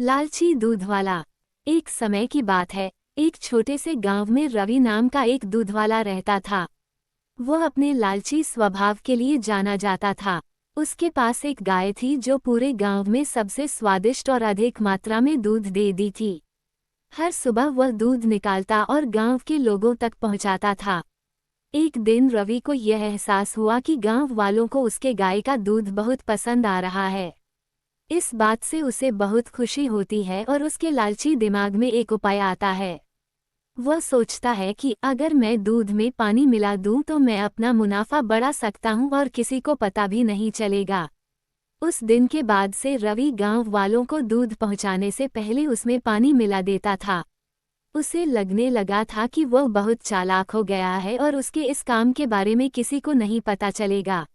लालची दूधवाला। एक समय की बात है, एक छोटे से गांव में रवि नाम का एक दूधवाला रहता था। वह अपने लालची स्वभाव के लिए जाना जाता था। उसके पास एक गाय थी जो पूरे गांव में सबसे स्वादिष्ट और अधिक मात्रा में दूध देती थी। हर सुबह वह दूध निकालता और गांव के लोगों तक पहुंचाता था। एक दिन रवि को यह एहसास हुआ कि गांव वालों को उसके गाय का दूध बहुत पसंद आ रहा है। इस बात से उसे बहुत खुशी होती है और उसके लालची दिमाग में एक उपाय आता है। वह सोचता है कि अगर मैं दूध में पानी मिला दूं तो मैं अपना मुनाफा बढ़ा सकता हूं और किसी को पता भी नहीं चलेगा। उस दिन के बाद से रवि गांव वालों को दूध पहुंचाने से पहले उसमें पानी मिला देता था। उसे लगने लगा था कि वह बहुत चालाक हो गया है और उसके इस काम के बारे में किसी को नहीं पता चलेगा।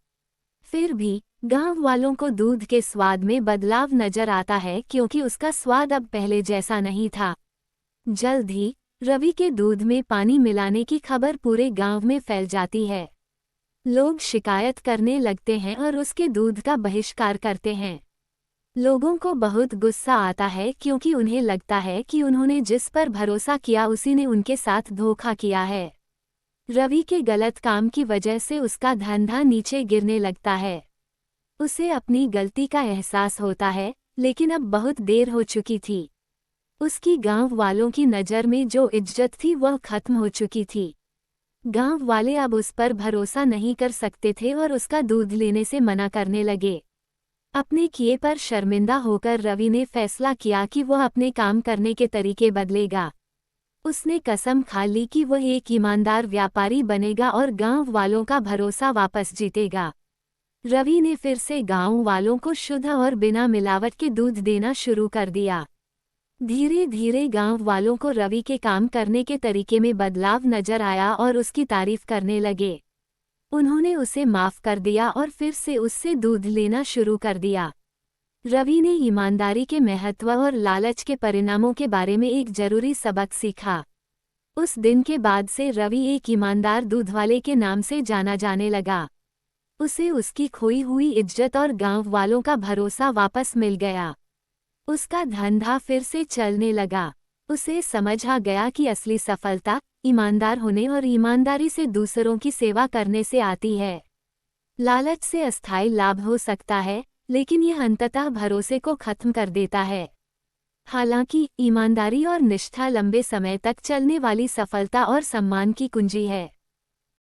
फिर भी गांव वालों को दूध के स्वाद में बदलाव नजर आता है क्योंकि उसका स्वाद अब पहले जैसा नहीं था। जल्द ही रवि के दूध में पानी मिलाने की खबर पूरे गांव में फैल जाती है। लोग शिकायत करने लगते हैं और उसके दूध का बहिष्कार करते हैं। लोगों को बहुत गुस्सा आता है क्योंकि उन्हें लगता है कि उन्होंने जिस पर भरोसा किया उसी ने उनके साथ धोखा किया है। रवि के गलत काम की वजह से उसका धंधा नीचे गिरने लगता है। उसे अपनी गलती का एहसास होता है, लेकिन अब बहुत देर हो चुकी थी। उसकी गांव वालों की नज़र में जो इज्जत थी वह खत्म हो चुकी थी। गांव वाले अब उस पर भरोसा नहीं कर सकते थे और उसका दूध लेने से मना करने लगे। अपने किए पर शर्मिंदा होकर रवि ने फैसला किया कि वह अपने काम करने के तरीके बदलेगा। उसने कसम खा ली कि वह एक ईमानदार व्यापारी बनेगा और गांव वालों का भरोसा वापस जीतेगा। रवि ने फिर से गांव वालों को शुद्ध और बिना मिलावट के दूध देना शुरू कर दिया। धीरे धीरे गांव वालों को रवि के काम करने के तरीके में बदलाव नजर आया और उसकी तारीफ करने लगे। उन्होंने उसे माफ कर दिया और फिर से उससे दूध लेना शुरू कर दिया। रवि ने ईमानदारी के महत्व और लालच के परिणामों के बारे में एक जरूरी सबक सीखा। उस दिन के बाद से रवि एक ईमानदार दूधवाले के नाम से जाना जाने लगा। उसे उसकी खोई हुई इज्जत और गांव वालों का भरोसा वापस मिल गया। उसका धंधा फिर से चलने लगा। उसे समझ आ गया कि असली सफलता ईमानदार होने और ईमानदारी से दूसरों की सेवा करने से आती है। लालच से अस्थायी लाभ हो सकता है, लेकिन यह अंततः भरोसे को खत्म कर देता है। हालांकि ईमानदारी और निष्ठा लंबे समय तक चलने वाली सफलता और सम्मान की कुंजी है।